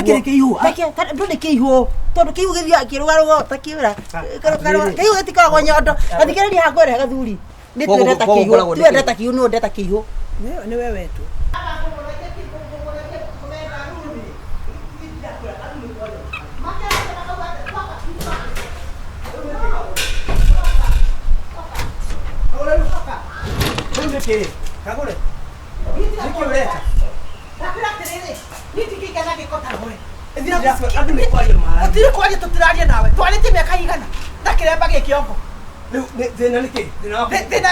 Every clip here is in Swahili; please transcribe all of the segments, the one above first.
Reke kihu. Reke ndone kihu. Tondu kihu githia kirugarugo takiura. Kihu gitikoragwo nyondo. Athikiriria hangwere gathuri. Ni twendeta kihu. Twendeta kihu no ndeta kihu. Ni wewe tu. Niki kagure niki ureta nakira terere niki kigana gikota gore ethira andu ni kwaria mara atire kwaria tutiraria nawe twarite miaka igana ndakiremba gikiongo thina niki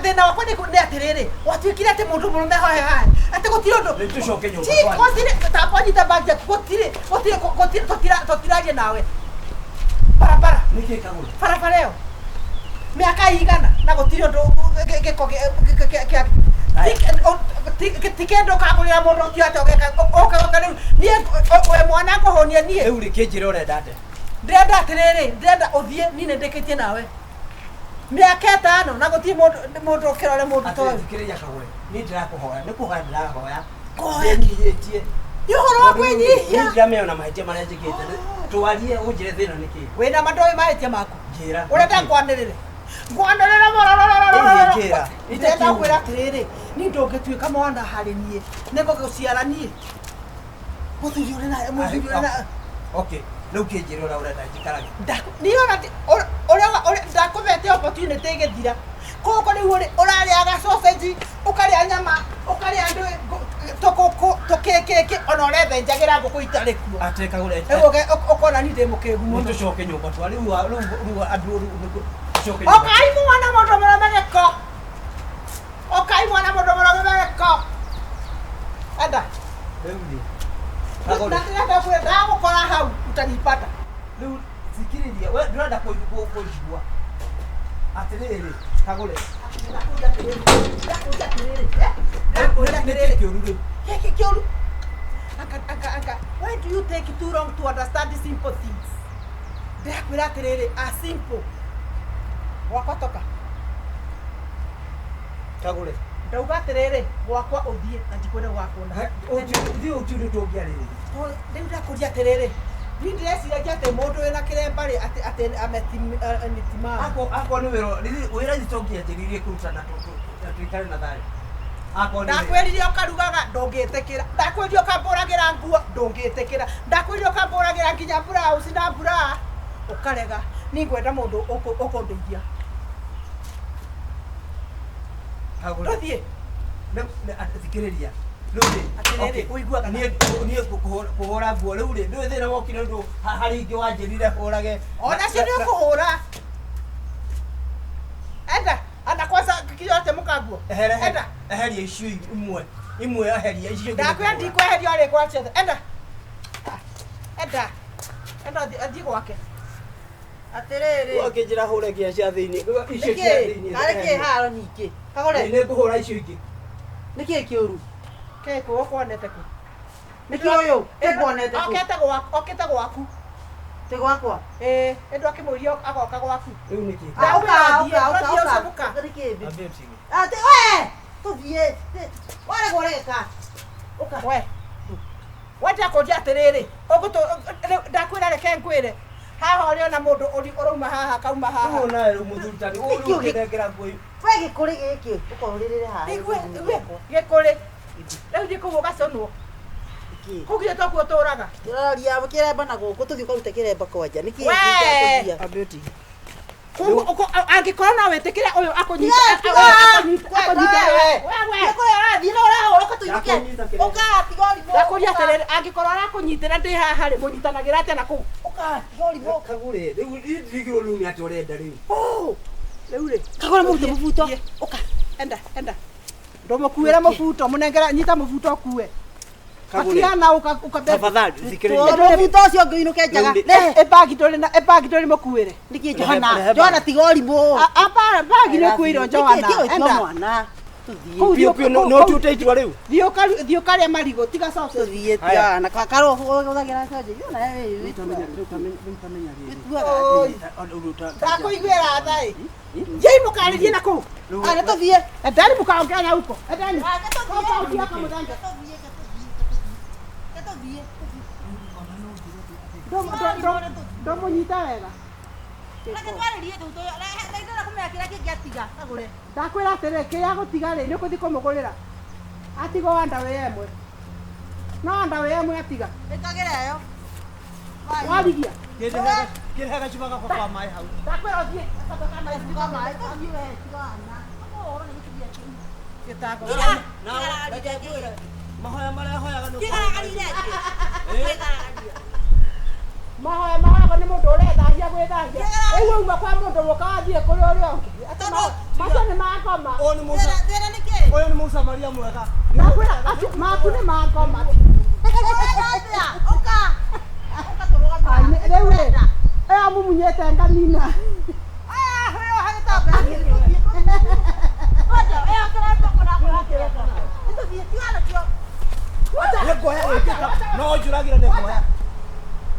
thina wakwa ni atiriri watuikire ati mundu murume hohe hai ati gutire undu tucoke nyumba ti kwatire taponyita bagi gutire tutiraria nawe barabara niki kagure barabara yo miaka igana na gutire undu giko tikendo kagurira mundu kiate oka riu nie we mwana kuhonia nie riu rikinjira urenda ate ndenda atiriri ndenda uthie nine ndikitie nawe miaka 5 na gutie mundu kirore mundu to thikiria kagwe ni ndirakuhoya ni kuhoya ndirahoya koyengiyetie yohoro wa kwenyihia ni ndirameona mahaitia maria njikite twarie unjire thina niki wina mandoi mahaitia maku njira urenda kwanirire ngwanderera morororororo ikira itenda kwira atiriri ni ndongituika mwana hari nie nego guciara nie muthuri uri na muthuri uri na okay riu kinjira ura urenda njikarage niona uri ndakuvete opportunity igithira koko ni urariaga sausage ukaria nyama ukaria andu tokekeke ona urethenjagira nguku itarikuo ateka urete ukona ni ndimukigu mundu coke nyumba twari riu andu okai mwana mundu muromegeko okai mwana mundu muromegeko enda reudi nakira kwa damu kora hau utanipata riu sikiriria we ndurenda kujigua atiriri kagure why do you take too long to understand the simple things? Ndakwira atiriri a simple wakotoka kagure ndauga atiriri gwakwa uthie na ndikwenda gwakuona uthie utuire tungiariri riu ndakuria atiriri ni ndireciria ati mundu wina kiremba ri ati ametima ako ni wira thitongiatiririe kurutana tuikare na thari ndakwiririe ukarugaga ndungitikira ndakwiririe ukamburagira nguo ndungitikira ndakwiririe ukamburagira nginya blouse na bra ukarega ni ngwenda mundu ukundeithia kagure thie thikiriria okay uiguaga nie kuhura nguo riu ri ndu thina wokire ndu hari ingi wanjirire hurage ona cio ni kuhura enda kwanza kiyote mukaguo enda eheria icio imwe eheria icio ndakwenda ndikweheria ri kwache enda athi gwake atiriri wakinjira hure ngia cia thiini icio cia thiini areke haro nyingi kagore ni kuhura icio ingi niki kiuru keko kwonete ku niki uyu ekwonete ku okete gwaku te gwakwa endo akimuria agoka gwaku riu niki uka niki ate we tuthie wale goreka uka we wata ko jaterere oguto ndakwira reke nkwire haha uri ona mundu uri urauma haha kauma haha ona muthurutani uri ukithengera ngui we gikuri giki ukoririre haha gikuri riu ndikuvuga sonwo kugira tokuo turaga turaria kiremba na guku tuthi kurute kiremba kwanja niki ngitakuthia abeti angikorwo nawe tikire uyu akunyita wewe kuri arathi no urahura tuibuke ukatigori mo ndakuria terere angikorwo arakunyitira ndi haha ri munyitanagira ate na ku ukatigori mo kagure riu ndigiro ni ati urenda riu riu ri kagore murute mubuto uka enda ndomukuira mubuto munengera nyita mubuto kuwe Akiana ukabeba. Tafadhali zikiriria. Mubuto cio ngiinuke njaga. Ebagi ndori mukuire. Niki Johana. Johana tigori mo. Apa bagi ni kuiro Johana. Enda mwana. Pio no tuteitwa riu. Thio kare marigo tiga sauce thie tia na kakaro uthagira saje. Yona wewe utamenya ri. Ndakuiguira thai. Jei mukaririe nako. Ana tuthie. Ndari mukaongea huko. Ndani. Toka ukia kama mudanja. Ndomo nyita wega. Reke twarĩrie tũu tũyũ. Ndaigĩra kũmekĩra kĩngĩ atiga kagũre. Ndakwĩra atĩrĩ kĩya gũtiga rĩ nĩ ũkũthi kũmũgũrĩra. Atigo wanda wĩ ĩmwe. No wanda wĩ ĩmwe atiga. Ĩkagĩra yo. Warigia. Kĩrega gacuba gakwa kwa maĩ hau. Ndakwĩra ũthiĩ. Kwa maĩ tũthiĩ we tigana. Ũhoro nĩ gĩthiĩ kĩu. Gĩtango. Na ndakwĩra mahoya marĩa hoyaga nĩ Kĩgaragaria kĩ? Kĩgaragaria. Mahoya mahoyaga nĩ mũndũ ũrethambia gwĩthambia. Rĩu uma kwa mũndũ mũka wathiĩ kũrĩ ũrĩa ũngĩ. Macio nĩ makoma. Thĩna nĩ kĩ? Ũyũ nĩ mũsamaria mwega. Ndakwĩra acio maku nĩ makoma. Ũka. Ũka tũrũgama. Rĩu rĩ ĩyo mumunyĩte nganina. Huyo hagĩtamba. Oja, ĩyo tũrepakũra kũra. Nĩtũthiĩ tigana kĩo. Nĩ ngoya gĩkĩka. No njũragĩra nĩ ngoya.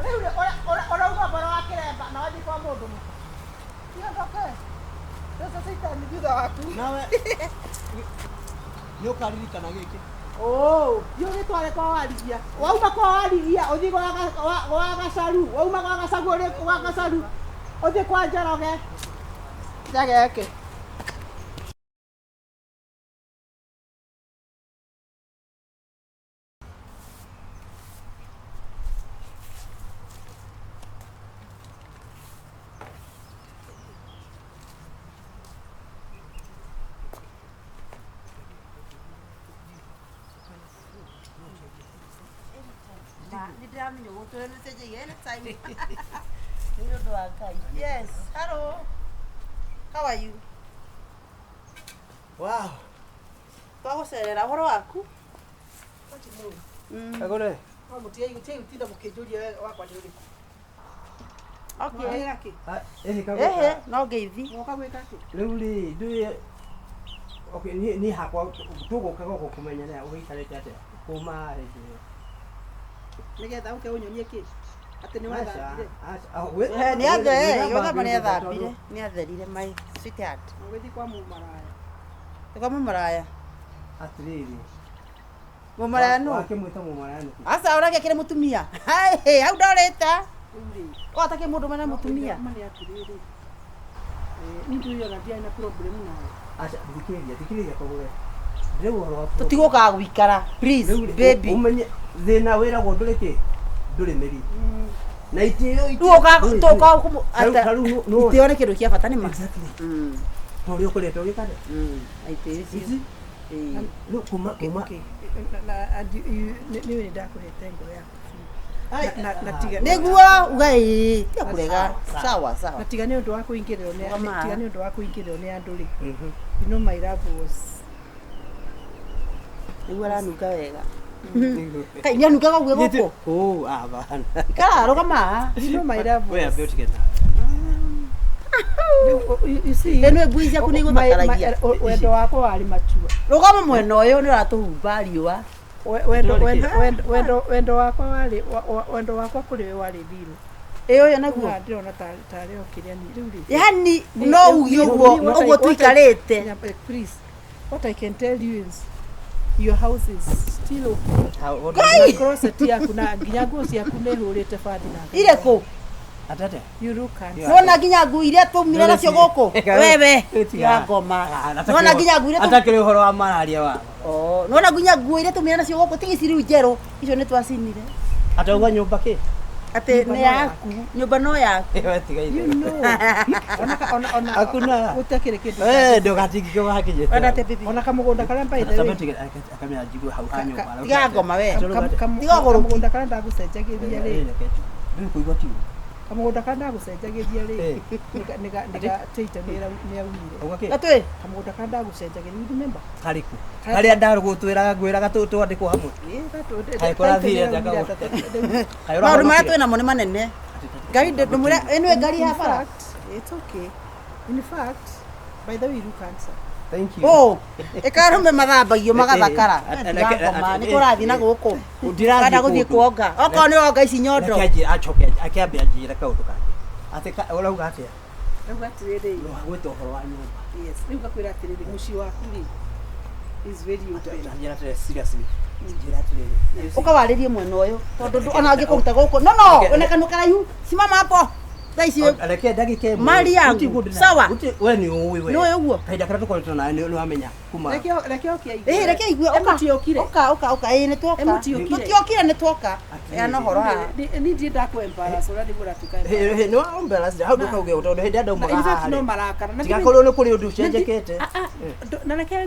Rĩu ũrauga mbara wa kĩremba na wathiĩ kwa mũndũ mũka. Tiondoke. Sasa sitani thutha waku. Nawe nĩ ũkaririkana gĩkĩ. Thiĩ ũgĩtware kwa warigia. Wauma kwa warigia ũthiĩ gwa gacaru. Wauma gwa gacaru ũrĩ gwa gacaru. Ũthiĩ kwa Njoroge. Njageke. Nĩndĩramenya ũguo tũrĩcenjagia anytime. Nĩ ũndũ wa Ngai. Yes. Hello. How are you? Wow. Twagũcerera ũhoro waku? Kagũre. Gũtinda mũkĩnjũria wakwa nĩ ũrĩkũ. Okay. Kagũre. No ngeithi. Moka gwĩka kĩ? Rĩu rĩ ndũĩ okay ni hakwa tũgũkaga gũkũmenyerera ũgĩikarĩte atĩa kuma hĩndĩ Nĩgetha ũke ũnyonie kĩ? Atĩ nĩ wathambire. Nĩ atherire, gĩothe nĩ athambire, nĩ atherire my sweetheart. Ũgĩthiĩ kwa mũmaraya. Kwa mũmaraya. Atĩrĩrĩ. Mũmaraya nũ? Wakĩmwĩta mũmaraya nĩkĩ? Asa ũrake kĩrĩ mũtumia. Hau ndorĩta. Watakĩ mũndũ mena mũtumia. Mane atĩrĩrĩ. Nĩndũ yona ndiarĩ na problem nawe. Acha thikĩrĩria Kagũre. Rĩu ũhoro waku. Tũtigũkaga gũikara. Please baby. Ũmenye thĩna wĩragwo ndũrĩ kĩ? Ndũrĩ mĩri. Na itĩo tũka itĩo nĩ kĩndũ kĩa bata nĩ ma. Tũrĩ ũkũrĩte ũgĩkare. Itĩo ici. Rĩu kuma. Nĩwe ndakũhete ngoro yaku. Na tiga. Nĩguo ugai tia kũrega. Sawa. Na tiga nĩ ũndũ wa kũingĩrĩrwo nĩ andũ rĩ. You know my love was. Nĩguo aranunga wega. Kai nĩ anugaga ũguo gũkũ. Bana. Ikara rũgama. You know my love was. Wewe ambie utigena. You see. Eno ngui ciaku nĩ igũthakaragia. Wendo wakwa warĩ matua. Rũgama mwena ũyũ nĩ ũratũhumba riũa. Wendo wakwa kũrĩ we warĩ thiru. Ũyũ naguo. Ndĩrona tarĩ o kĩrĩa ni rĩu rĩ. Yani no uge ũguo tũikarĩte. Please. What I can tell you is your house is still okay. Closet yaku na nginya nguo ciaku nĩ hũrĩte badi na. Ire kũ? Atete. You look handsome. Nona nginya nguo iria tũmire nacio gũkũ. Wewe. Ya ngoma. Nona nginya nguo iria atakĩrĩ ũhoro wa mararia wa. Nona nginya nguo iria tũmire nacio gũkũ tigiciru njerũ. Icio nĩ twacinire. Atauga nyũmba kĩ? Ate nĩ yaku. Nyũmba no yaku. Wewe tigaire. You know. Ona Hakuna. Gutakĩrĩ kĩndũ. Ndũgatingĩke wakĩnyĩte. Wenda te bibi. Ona kamũgũnda karĩa mbaithe. Akamenya njigwe hau ha nyũmba. Tiga ngoma we. Tiga kamũgũnda karĩa ndagũcenjagĩria rĩ. Rĩu kũigua ti. Kamũgũnda karĩa ndagũcenjagĩria rĩ. Nĩga Teita nĩ aumire. Ũgakĩ? Gatwe. Kamũgũnda karĩa ndagũcenjagĩria remember? Karĩkũ? Karĩa ndarũgũtwĩraga ngwĩraga twandĩkwo hamwe. Kũrathire njaka. Maũndũ marĩa twĩ namo nĩ manene. Ngari ndĩmwĩra ĩno ngari ya bara. It's okay. In fact, by the way, you look handsome. Thank you. Oh, ekarume mathambagio magathakara. Ngoma nĩ kũrathi na gũkũ. Kada gũthiĩ kuonga. Okorwo nĩ onga ici nyondo. Acoke akĩambia njĩra kaũndũ kangĩ. Atĩ ũrauga atĩa? Rĩu atĩrĩrĩ. Gwĩta ũhoro wa nyũmba. Yes. Rĩu ngakwĩra atĩrĩrĩ mũciĩ waku rĩ is very open. Njĩra tĩrĩ seriously. Ukawaririe mwena uyu tondu ona angikuruta guku no ona kanu karaihu simama hapo thaisi reke ndagike mali yangu sawa we ni uwi we no uguo kaida kara tukoretwo nawe ni wamenya kuma reke okia reke igwe oka ni twoka tutiokire ni twoka no horo ha ni ndi ndakwembarasa ura ndigura tukae no embarrassed how do kauge tondu hindi andu in fact no marakara na tigakorwo ni kuri undu cenjekete na reke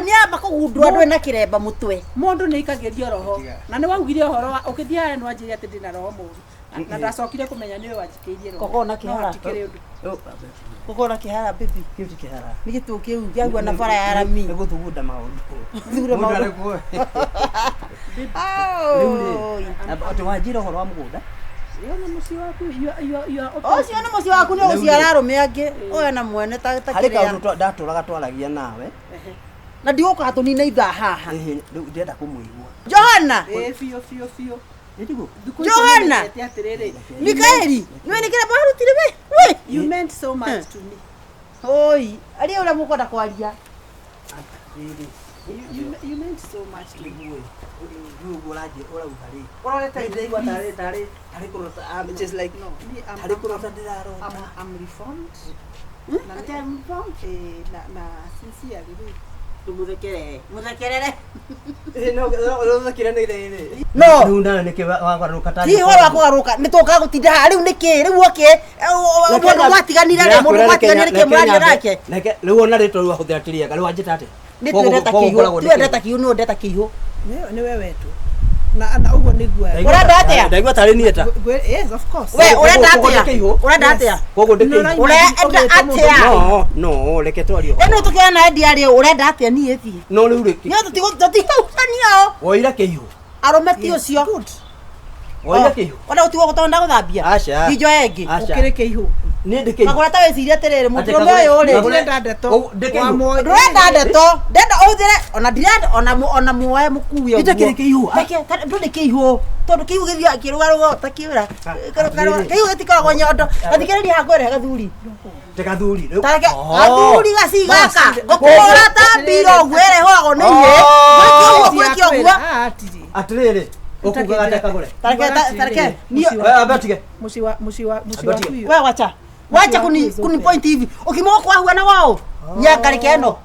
ni amba kugundwa andu ena kiremba mutwe mundu ni ikagerio roho na ni waugire horo ukithia ni wanjiri ati ndina roho muru na ndacokire kumenya niwe wanjikiirie roho kokona kihara kokona kihara baby kiuti kihara ni gitu kiu giagwa na bara ya rami ni guthugunda maundu thura maundu atu wajira horo wa mugunda yona musi waku ocio ni muci waku ni uciara arume angi oya na mwene ta kiria hari kaundu ndaturaga twaragia nawe na ndiguka tunina itha haha riu ndenda kumuigua Johana fio ndigo Johana Mikaeli niwe nikira barutire we you meant so much to me oi ali ura mukonda kwaria you meant so much to me you golaje ora utari ororete ndigwa tare kurota I'm just like no tare kurota ndiraro I'm reformed na na sincerely muthekerere no kiranire no riu ndana niki wagaruka tani ti horo akugaruka nituka gutinda ha riu niki riu oke mundu gwatiganire ri mundu gwatiganire ki muraria nake riu ona ritwa wahuthira tiriaga riu anjita ati ni twendeta kihu ni ndeta kihu ni wewe tu na ugo nigua urenda atia ndaigua tari ni eta yes of course we urenda atia kogo ndeke urenda atia no reke twario eno tukiona na ndiario urenda atia ni ethi no riu riki ni tutigutanio woira kihu arometi ucio woira kihu ona utigo gutonda guthambia acha hijo engi ukire kihu ni ndeke magura ta weciria tiriri muturume uyu ri ndenda ndeto ndenda ndeto ndenda uthire ona ndirenda ona muoe mukuyo ndeke kihu ndeke kihu tondu kihu githia akiruga rugo takiura kihu gitikoragwo nyondo gathikiriria hangore gathuri gathuri gathuri gacigaka gukura ta mbiro gwere hoago ni ye gwikio gwo atiriri okuga gata kagore tareke ni abatige musi wa we wacha kuni point hivi ukimoka kwa huana wao nyangarike eno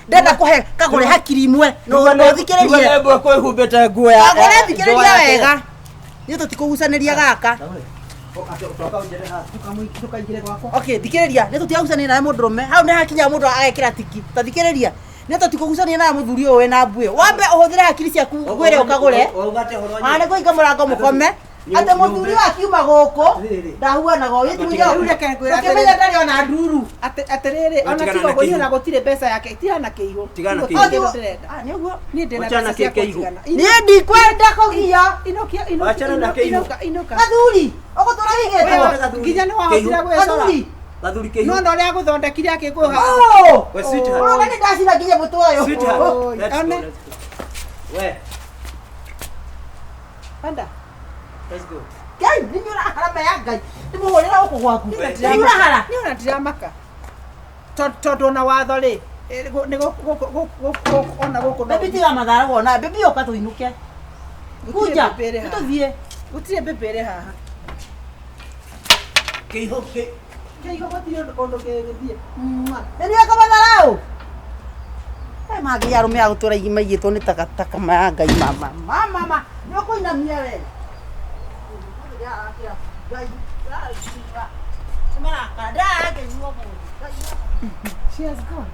ndenda kuhe kagore hakiri imwe no thikiririe ndebo kwehumbete nguo ya kagore thikiriria wega ni tutikugucaniria gaka okay thikiriria ni tutiagucania na mundurume hau ni hakinya mundu agekira tiki tathikiriria ni tutikugucania na muthuri uyu na mbuye wambe uhuthire hakiri ciaku gwire ukagure ane kuinga murango mukome ate muthuri akiuma guku ndahuanaga uyu tukimenya ndari ona nduru atiriri ona tigo kunyona gutire pesa yake tigana kiihu tigana kiihu ni uguo ni ndina pesa kiihu ni ndikwenda kugia inokia inoka athuri ugutura higeto nginya ni wahotira gwicora gathuri kiihu no no ria guthondekire akiguha we sweetheart ona ni ndacina nginya mutu uyu sweetheart we panda let's go kai ninyura harama ya ngai ndimuhurira guku gwaku ninyura hara ni ona ndiramaka tondu na watho ri ni ona guku bebi tiga mathara wona bebi oka tuinuke kuja tuthie gutire bebere haha kiihu gutire undu kigithie ni aka matharau magi ya rume agutura igima igitwo ni takataka ma ngai mama ni ukuinamia we she has gone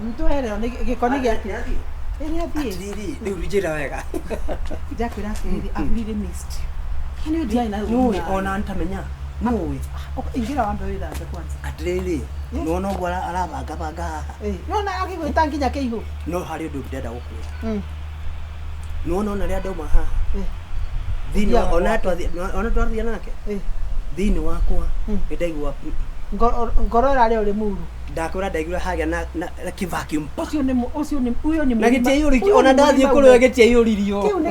mtu ere ni gikoni giake eri athie ni urijira wega jakwira kiri akurire mist kani udia na ona ntamenya muwi ingira wambe withambe kwanza atiriri nona uguo arabanga nona akigwita nginya kiihu no hari undu ndenda gukwira nona ria ndauma haha thini ona twathia nake thini wakwa ndaigua ngoro rari uri muru ndakwira ndaigua hagia na kivacuum uyo ni na gitie yuri ona ndathie kuri gitie yuririo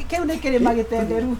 kiu ni kirima gitenderu